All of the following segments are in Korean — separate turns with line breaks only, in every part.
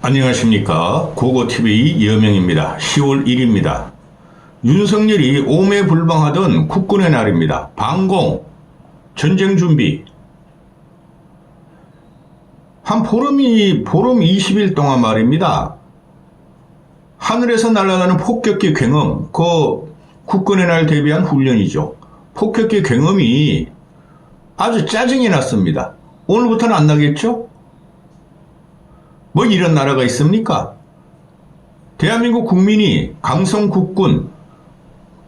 안녕하십니까. 고고TV 이여명입니다. 10월 1일입니다. 윤석열이 오매불망하던 국군의 날입니다. 방공, 전쟁 준비. 한 보름 20일 동안 말입니다. 하늘에서 날아가는 폭격기 굉음, 그 국군의 날 대비한 훈련이죠. 폭격기 굉음이 아주 짜증이 났습니다. 오늘부터는 안 나겠죠? 뭐 이런 나라가 있습니까? 대한민국 국민이 강성 국군,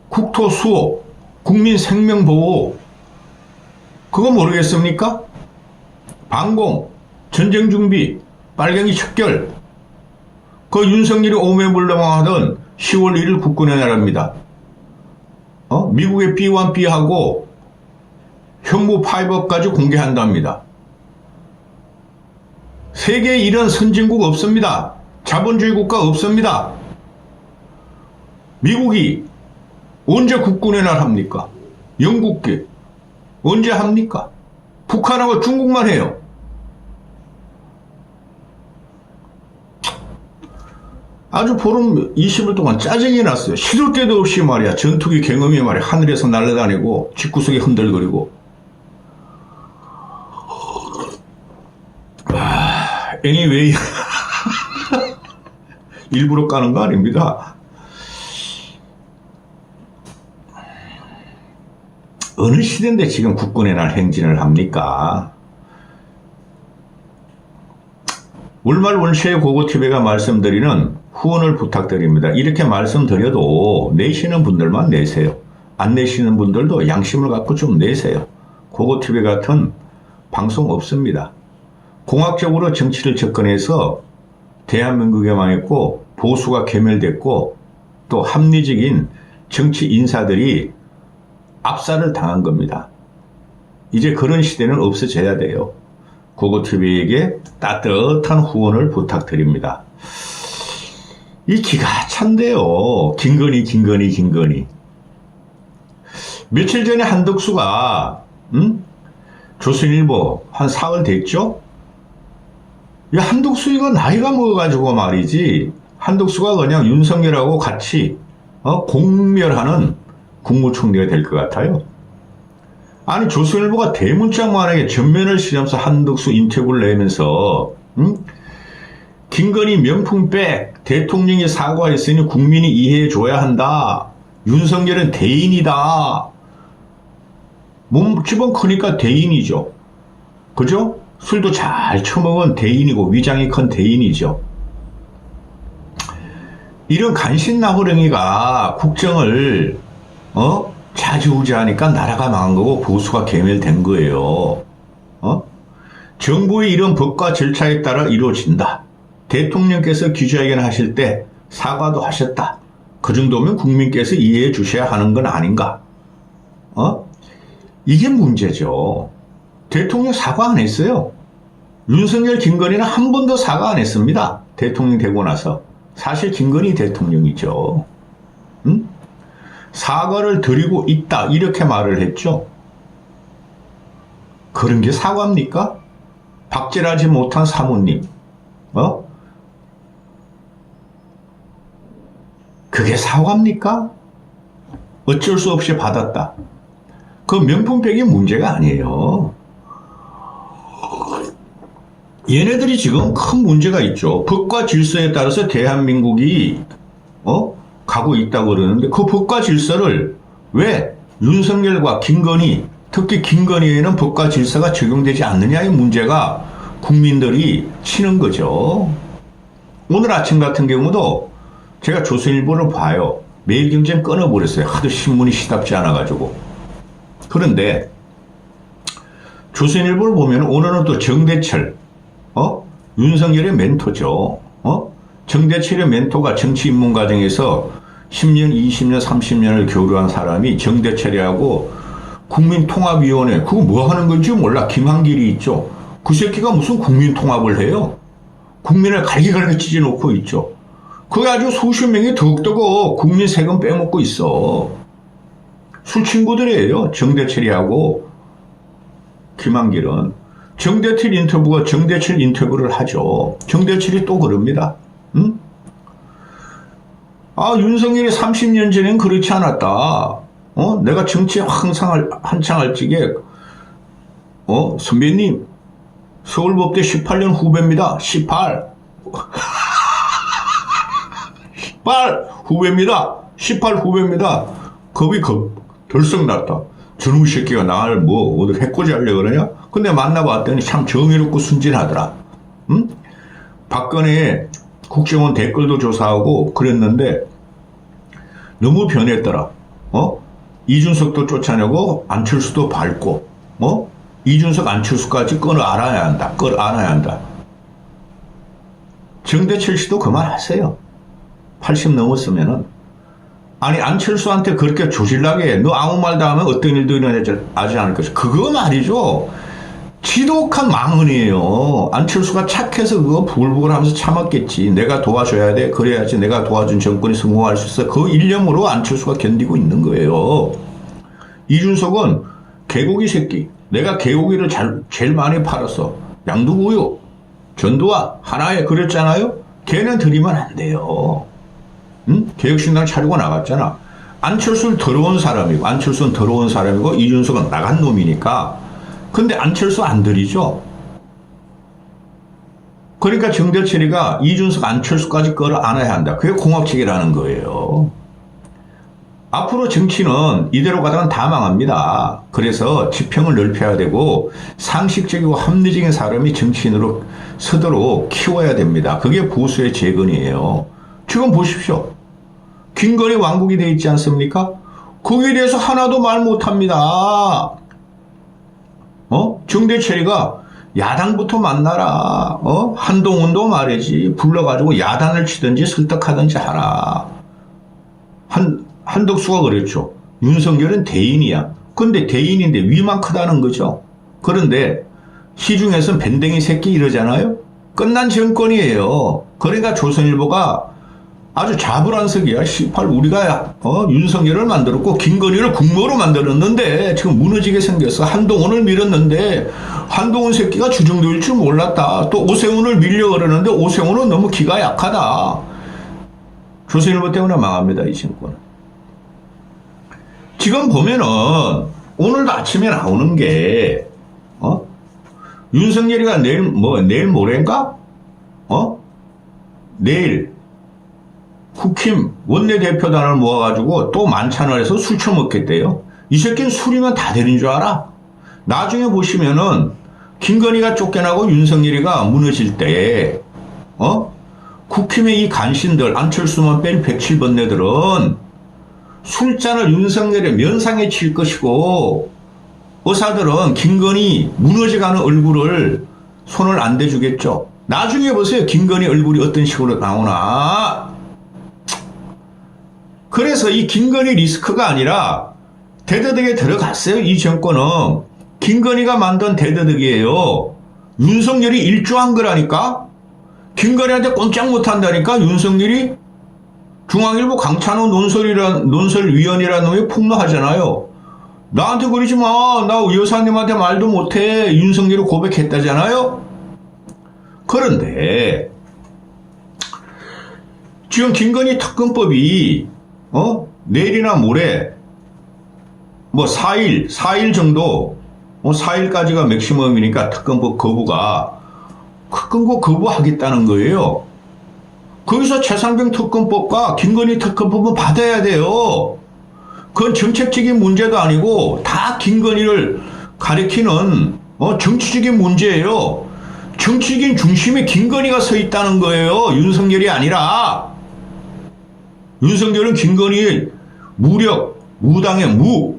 국토 수호, 국민 생명 보호, 그거 모르겠습니까? 방공, 전쟁 준비, 빨갱이 척결, 그 윤석열이 오매불망하던 10월 1일 국군의 날입니다. 미국의 B1B하고 현무 파이버까지 공개한답니다. 세계에 이런 선진국 없습니다. 자본주의 국가 없습니다. 미국이 언제 국군의 날 합니까? 영국계 언제 합니까? 북한하고 중국만 해요. 아주 보름 20일 동안 짜증이 났어요. 시도 때도 없이 말이야. 전투기 경험이 말이야. 하늘에서 날아다니고 집구석에 흔들거리고. anyway 일부러 까는 거 아닙니다. 어느 시대인데 지금 국군의 날 행진을 합니까? 월말 원시의 고고TV가 말씀드리는 후원을 부탁드립니다. 이렇게 말씀드려도 내시는 분들만 내세요. 안 내시는 분들도 양심을 갖고 좀 내세요. 고고TV 같은 방송 없습니다. 공학적으로 정치를 접근해서 대한민국에 망했고 보수가 괴멸됐고 또 합리적인 정치 인사들이 압살을 당한 겁니다. 이제 그런 시대는 없어져야 돼요. 고고TV에게 따뜻한 후원을 부탁드립니다. 이 기가 찬데요. 김건희. 며칠 전에 한덕수가 조선일보 한 사흘 됐죠? 이 한덕수가 나이가 먹어가지고 말이지, 한덕수가 그냥 윤석열하고 같이 공멸하는 국무총리가 될 것 같아요. 아니 조선일보가 대문짝만하게 전면을 시면서 한덕수 인터뷰를 내면서 김건희 명품백, 대통령이 사과했으니 국민이 이해해줘야 한다. 윤석열은 대인이다. 몸집은 크니까 대인이죠. 그죠? 술도 잘 처먹은 대인이고 위장이 큰 대인이죠. 이런 간신나부랭이가 국정을 좌지우지하니까 나라가 망한 거고 보수가 괴멸된 거예요. 정부의 이런 법과 절차에 따라 이루어진다. 대통령께서 기자회견 하실 때 사과도 하셨다. 그 정도면 국민께서 이해해 주셔야 하는 건 아닌가? 이게 문제죠. 대통령 사과 안 했어요. 윤석열, 김건희는 한 번도 사과 안 했습니다. 대통령 되고 나서. 사실 김건희 대통령이죠. 사과를 드리고 있다. 이렇게 말을 했죠. 그런 게 사과입니까? 박제하지 못한 사모님. 그게 사과입니까? 어쩔 수 없이 받았다. 그 명품백이 문제가 아니에요. 얘네들이 지금 큰 문제가 있죠. 법과 질서에 따라서 대한민국이 가고 있다고 그러는데 그 법과 질서를 왜 윤석열과 김건희, 특히 김건희에는 법과 질서가 적용되지 않느냐의 문제가 국민들이 치는 거죠. 오늘 아침 같은 경우도 제가 조선일보를 봐요. 매일경제는 끊어버렸어요. 하도 신문이 시답지 않아가지고. 그런데 조선일보를 보면 오늘은 또 정대철, 윤석열의 멘토죠. 정대철의 멘토가 정치 입문 과정에서 10년, 20년, 30년을 교류한 사람이 정대철이하고 국민통합위원회, 그거 뭐 하는 건지 몰라. 김한길이 있죠. 그 새끼가 무슨 국민통합을 해요? 국민을 갈기갈기 찢어놓고 있죠. 그게 아주 수십 명이 더욱더 국민 세금 빼먹고 있어. 술 친구들이에요. 정대철이하고 김한길은. 정대철 인터뷰가 정대철 인터뷰를 하죠. 정대철이 또 그럽니다. 응? 아, 윤석열이 30년 전엔 그렇지 않았다. 내가 정치에 한창 할 적에, 선배님, 서울법대 18년 후배입니다. 18 후배입니다. 18 후배입니다. 겁이 덜썩났다. 저놈 새끼가 나를 어디 해코지 하려고 그러냐? 근데 만나봤더니 참 정의롭고 순진하더라. 응? 박근혜 국정원 댓글도 조사하고 그랬는데 너무 변했더라. 이준석도 쫓아내고 안철수도 밟고, 이준석 안철수까지 끌어안아야 한다. 정대철 씨도 그만하세요. 80 넘었으면은. 아니, 안철수한테 그렇게 조질나게 너 아무 말도 하면 어떤 일도 일어나지 않을 것이다. 그거 말이죠. 지독한 망언이에요. 안철수가 착해서 그거 부글부글 하면서 참았겠지. 내가 도와줘야 돼. 그래야지 내가 도와준 정권이 성공할 수 있어. 그 일념으로 안철수가 견디고 있는 거예요. 이준석은 개고기 새끼. 내가 개고기를 제일 많이 팔았어. 양두구유, 전두환, 하나에 그랬잖아요. 걔는 들이면 안 돼요. 응? 개혁신당 차리고 나갔잖아. 안철수는 더러운 사람이고 이준석은 나간 놈이니까. 근데 안철수 안 들이죠. 그러니까 정대철이가 이준석 안철수까지 끌어안아야 한다. 그게 공업책이라는 거예요. 앞으로 정치는 이대로 가다간 다 망합니다. 그래서 지평을 넓혀야 되고 상식적이고 합리적인 사람이 정치인으로 서도록 키워야 됩니다. 그게 보수의 재건이에요. 지금 보십시오. 김건희 왕국이 되어 있지 않습니까? 거기에 대해서 하나도 말 못합니다. 정대철이가 야당부터 만나라. 한동훈도 말이지. 불러가지고 야단을 치든지 설득하든지 하라. 한덕수가 그랬죠. 윤석열은 대인이야. 근데 대인인데 위만 크다는 거죠. 그런데 시중에서는 밴댕이 새끼 이러잖아요. 끝난 정권이에요. 그러니까 조선일보가 아주 자불안석이야. 18 우리가 윤석열을 만들었고 김건희를 국모로 만들었는데 지금 무너지게 생겼어. 한동훈을 밀었는데 한동훈 새끼가 주정도일 줄 몰랐다. 또 오세훈을 밀려고 그러는데 오세훈은 너무 기가 약하다. 조선일보 때문에 망합니다. 이 정권은. 지금 보면은 오늘도 아침에 나오는 게 윤석열이가 내일 모레인가? 내일 국힘 원내대표단을 모아가지고 또 만찬을 해서 술 처먹겠대요. 이 새끼는 술이면 다 되는 줄 알아? 나중에 보시면은 김건희가 쫓겨나고 윤석열이가 무너질 때 국힘의 이 간신들 안철수만 뺀 107번뇌들은 술잔을 윤석열의 면상에 칠 것이고 의사들은 김건희 무너져가는 얼굴을 손을 안 대주겠죠. 나중에 보세요. 김건희 얼굴이 어떤 식으로 나오나. 그래서 이 김건희 리스크가 아니라 대대득에 들어갔어요. 이 정권은 김건희가 만든 대대득이에요. 윤석열이 일조한 거라니까. 김건희한테 꼼짝 못한다니까. 윤석열이 중앙일보 강찬호 논설위원이라는 놈이 폭로하잖아요. 나한테 그러지 마. 나 여사님한테 말도 못해. 윤석열이 고백했다잖아요. 그런데 지금 김건희 특검법이 내일이나 모레 4일 정도 4일까지가 맥시멈이니까 특검법 거부하겠다는 거예요. 거기서 최상병 특검법과 김건희 특검법은 받아야 돼요. 그건 정책적인 문제도 아니고 다 김건희를 가리키는 정치적인 문제예요. 정치적인 중심에 김건희가 서 있다는 거예요. 윤석열이 아니라. 윤석열은 김건희의 무당의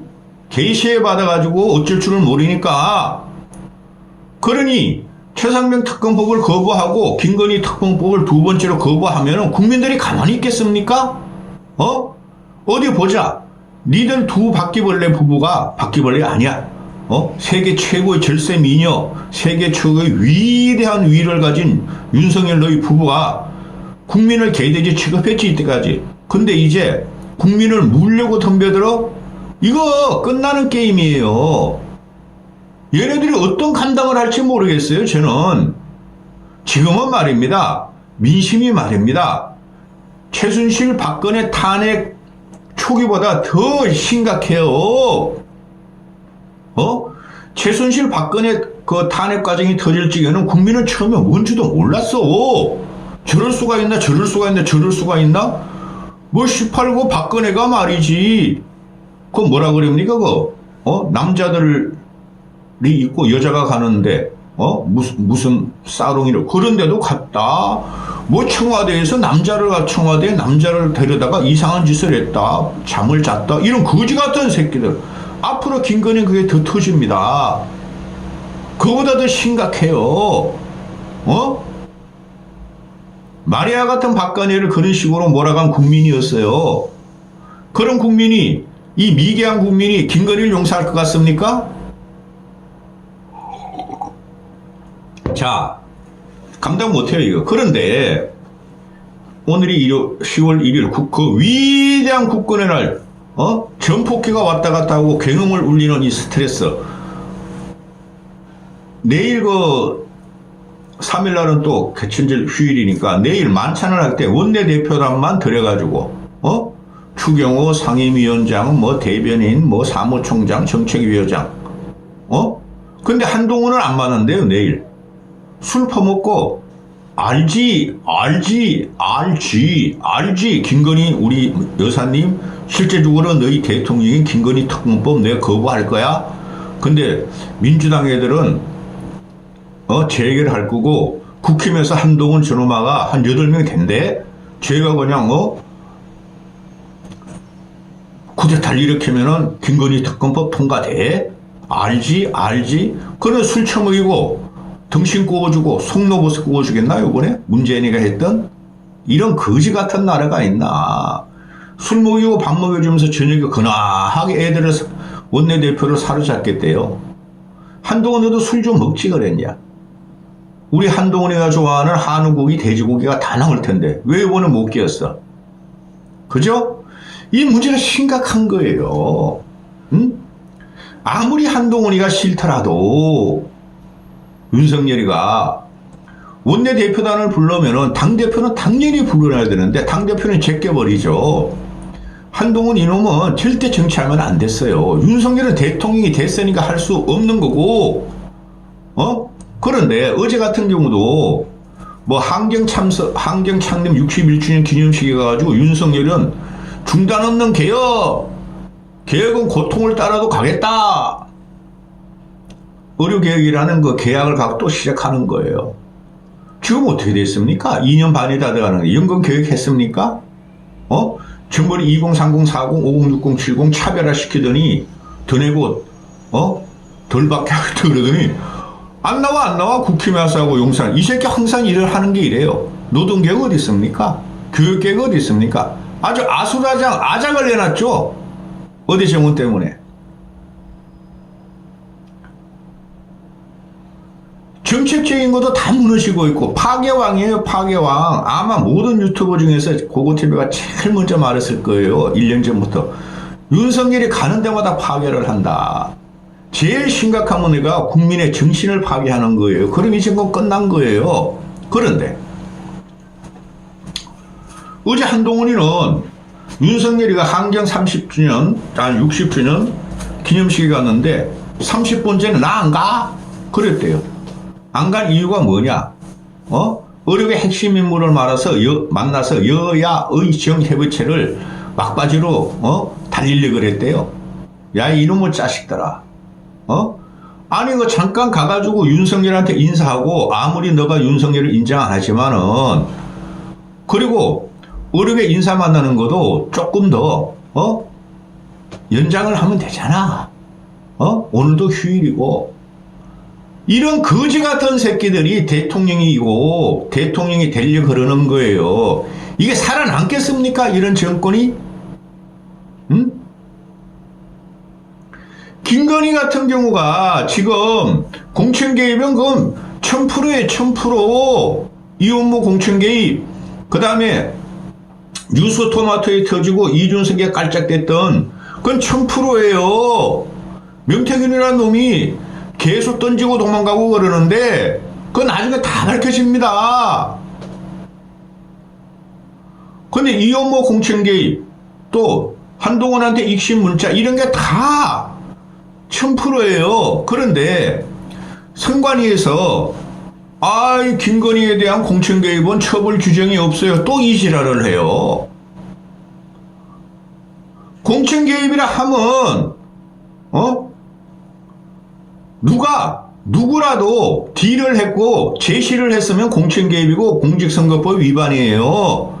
계시에 받아가지고 어쩔 줄을 모르니까. 그러니 최상병 특검법을 거부하고 김건희 특검법을 두 번째로 거부하면 국민들이 가만히 있겠습니까? 어디 보자. 니들 두 바퀴벌레 부부가 바퀴벌레 아니야. 세계 최고의 절세 미녀, 세계 최고의 위대한 위를 가진 윤석열 너희 부부가 국민을 개돼지 취급했지 이때까지. 근데 이제 국민을 물려고 덤벼들어? 이거 끝나는 게임이에요. 얘네들이 어떤 감당을 할지 모르겠어요. 저는 지금은 말입니다. 민심이 말입니다. 최순실 박근혜 탄핵 초기보다 더 심각해요. 최순실 박근혜 그 탄핵 과정이 터질 적에는 국민은 처음에 뭔지도 몰랐어. 저럴 수가 있나 저럴 수가 있나 저럴 수가 있나. 뭐 18구 박근혜가 말이지 그 뭐라 그럽니까 남자들이 있고 여자가 가는데 무슨 싸롱이를 그런데도 갔다. 뭐 청와대에서 청와대에 남자를 데려다가 이상한 짓을 했다. 잠을 잤다. 이런 거지 같은 새끼들. 앞으로 김건희 그게 더 터집니다. 그거보다 더 심각해요. 마리아 같은 박근혜를 그런 식으로 몰아간 국민이었어요. 그런 국민이, 이 미개한 국민이 김건희를 용서할 것 같습니까? 자, 감당 못해요, 이거. 그런데, 오늘이 10월 1일 그 위대한 국군의 날, 전폭기가 왔다 갔다 하고 굉음을 울리는 이 스트레스. 내일 3일날은 또 개천절 휴일이니까 내일 만찬을 할 때 원내대표단만 들여가지고, 추경호 상임위원장, 대변인, 사무총장, 정책위원장, 근데 한동훈은 안 만난대요, 내일. 술 퍼먹고, 알지, 김건희 우리 여사님, 실제적으로 너희 대통령인 김건희 특검법 내가 거부할 거야? 근데 민주당 애들은, 재개를 할 거고, 국힘에서 한동훈 저놈아가 한 8명 된대? 제가 그냥, 쿠데타를 일으키면은 김건희 특검법 통과돼? 알지? 그래 술 처먹이고, 등신 구워주고 송로버섯 구워주겠나 요번에 문재인이가 했던 이런 거지 같은 나라가 있나. 술 먹이고 밥 먹여주면서 저녁에 근하하게 애들을 원내대표를 사로잡겠대요. 한동훈에도 술 좀 먹지 그랬냐. 우리 한동훈이가 좋아하는 한우고기 돼지고기가 다 나올 텐데 왜 이번에 못 끼었어. 그죠? 이 문제가 심각한 거예요. 응? 아무리 한동훈이가 싫더라도 윤석열이가 원내대표단을 부르면은 당대표는 당연히 불러놔야 되는데 당대표는 제껴버리죠. 한동훈 이놈은 절대 정치하면 안 됐어요. 윤석열은 대통령이 됐으니까 할 수 없는 거고, 그런데 어제 같은 경우도 한경 창립 61주년 기념식에 가가지고 윤석열은 중단 없는 개혁은 고통을 따라도 가겠다. 의료개혁이라는 그 계약을 갖고 또 시작하는 거예요. 지금 어떻게 됐습니까? 2년 반이 다 돼가는데 연금 계획했습니까? 정부를 2030, 40, 50, 60, 70 차별화시키더니 더 내고 덜 받게 하고 그러더니 안 나와 국힘에 와서 하고 용산. 이 새끼 항상 일을 하는 게 이래요. 노동개혁 어디 있습니까? 교육개혁 어디 있습니까? 아주 아작을 내놨죠. 어디 정원 때문에. 정책적인 것도 다 무너지고 있고 파괴왕이에요. 파괴왕. 아마 모든 유튜버 중에서 고고TV가 제일 먼저 말했을 거예요. 1년 전부터. 윤석열이 가는 데마다 파괴를 한다. 제일 심각한 문제가 국민의 정신을 파괴하는 거예요. 그럼 이 정권 끝난 거예요. 그런데 어제 한동훈이는 윤석열이가 한경 30주년, 60주년 기념식에 갔는데 30번째는 나 안 가? 그랬대요. 안 갈 이유가 뭐냐? 의료계 핵심 인물을 만나서 여야 의정협의체를 막바지로 달리려고 그랬대요. 야 이놈의 자식들아. 아니 잠깐 가가지고 윤석열한테 인사하고 아무리 너가 윤석열을 인정 안 하지만은 그리고 의료계 인사 만나는 것도 조금 더 연장을 하면 되잖아. 오늘도 휴일이고. 이런 거지 같은 새끼들이 대통령이고 대통령이 되려고 그러는 거예요. 이게 살아남겠습니까? 이런 정권이? 응? 김건희 같은 경우가 지금 공천 개입은 그건 1000%에 1000%. 이혼모 공천 개입. 그 다음에 뉴스 토마토에 터지고 이준석이 깔짝댔던 그건 1000%예요. 명태균이라는 놈이 계속 던지고 도망가고 그러는데 그건 나중에 다 밝혀집니다. 근데 이현모 공천 개입, 또 한동훈한테 익신 문자 이런 게 다 1000%예요. 그런데 선관위에서 이 김건희에 대한 공천 개입은 처벌 규정이 없어요. 또 이 지랄을 해요. 공천 개입이라 하면 누구라도 딜을 했고 제시를 했으면 공천 개입이고 공직선거법 위반이에요.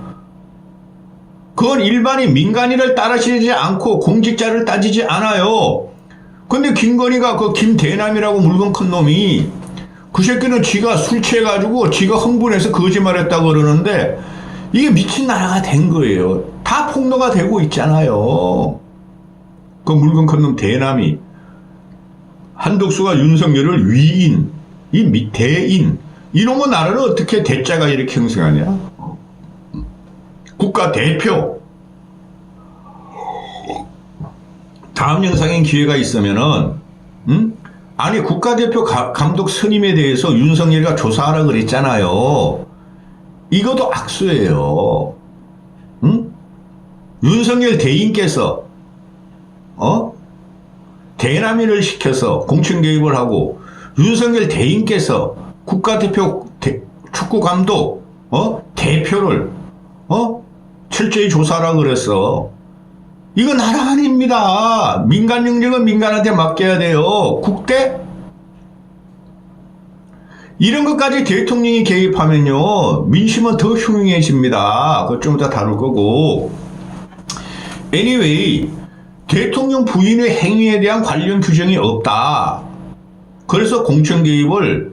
그건 일반인 민간인을 따라지지 않고 공직자를 따지지 않아요. 근데 김건희가 그 김대남이라고 물건 큰 놈이 그 새끼는 지가 술 취해가지고 지가 흥분해서 거짓말했다고 그러는데 이게 미친 나라가 된 거예요. 다 폭로가 되고 있잖아요. 그 물건 큰 놈 대남이 한덕수가 윤석열을 위인, 이 대인, 이놈의 나라를 어떻게 대자가 이렇게 형성하냐? 국가대표. 다음 영상에 기회가 있으면은, 아니, 국가대표 감독 선임에 대해서 윤석열이가 조사하라 그랬잖아요. 이것도 악수예요. 윤석열 대인께서, 대남인을 시켜서 공천 개입을 하고, 윤석열 대인께서 국가대표 축구 감독, 대표를, 철저히 조사하라 그랬어. 이거 나라 아닙니다. 민간 영역은 민간한테 맡겨야 돼요. 국대? 이런 것까지 대통령이 개입하면요, 민심은 더 흉흉해집니다. 그것 좀 이따 다룰 거고. anyway, 대통령 부인의 행위에 대한 관련 규정이 없다. 그래서 공천 개입을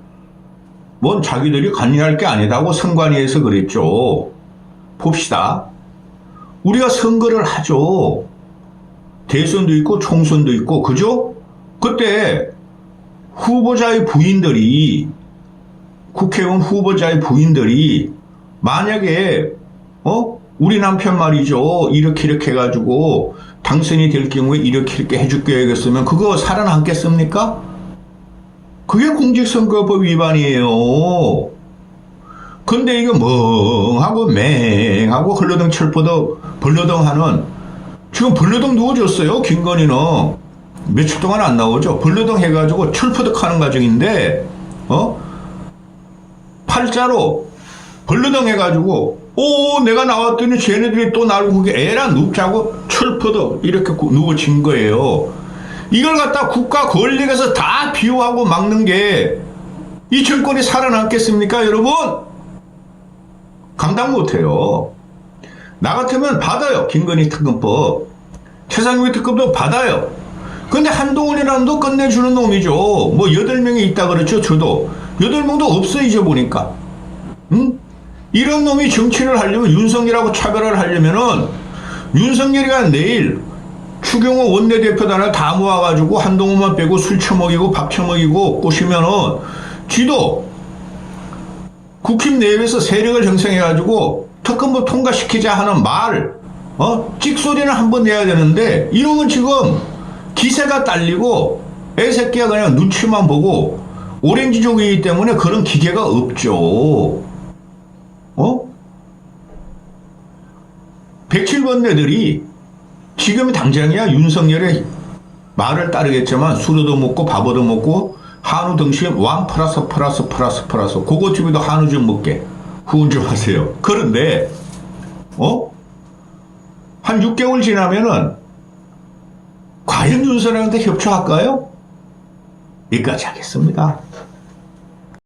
뭔 자기들이 관여할 게 아니다고 선관위에서 그랬죠. 봅시다. 우리가 선거를 하죠. 대선도 있고 총선도 있고, 그죠? 그때 후보자의 부인들이, 국회의원 후보자의 부인들이 만약에 우리 남편 말이죠, 이렇게 해가지고 당선이 될 경우에 이렇게 해줄게 하겠으면 그거 살아남겠습니까? 그게 공직선거법 위반이에요. 근데 이거 멍하고 맹하고 흘러덩 벌러덩 하는, 지금 벌러덩 누워줬어요. 김건희는 며칠 동안 안 나오죠. 벌러덩 해가지고 철퍼덕 하는 과정인데, 팔자로 벌러덩 해가지고, 내가 나왔더니 쟤네들이 또 나를 그게 애라 눕자고 철퍼덕 이렇게 누워진 거예요. 이걸 갖다 국가 권력에서 다 비호하고 막는 게 이 정권이 살아남겠습니까, 여러분? 감당 못해요. 나 같으면 받아요. 김건희 특검법. 최상위 특검도 받아요. 근데 한동훈이라는 놈도 끝내주는 놈이죠. 뭐 8명이 있다 그랬죠. 저도 8명도 없어 이제 보니까. 이런 놈이 정치를 하려면, 윤석열하고 차별을 하려면은 윤석열이가 내일 추경호 원내대표단을 다 모아가지고 한동훈만 빼고 술 처먹이고 밥 처먹이고 꼬시면은 지도 국힘 내부에서 세력을 형성해가지고 특검법 통과시키자 하는 말, 찍소리는 한번 내야 되는데, 이놈은 지금 기세가 딸리고 애새끼가 그냥 눈치만 보고 오렌지족이기 때문에 그런 기계가 없죠. 107번뇌들이 지금 당장이야 윤석열의 말을 따르겠지만 술도 먹고 밥도 먹고 한우 등심 왕 플러스 그거 집에도 한우 좀 먹게 후원 좀 하세요. 그런데 한 6개월 지나면은 과연 윤석열한테 협조할까요? 여기까지 하겠습니다.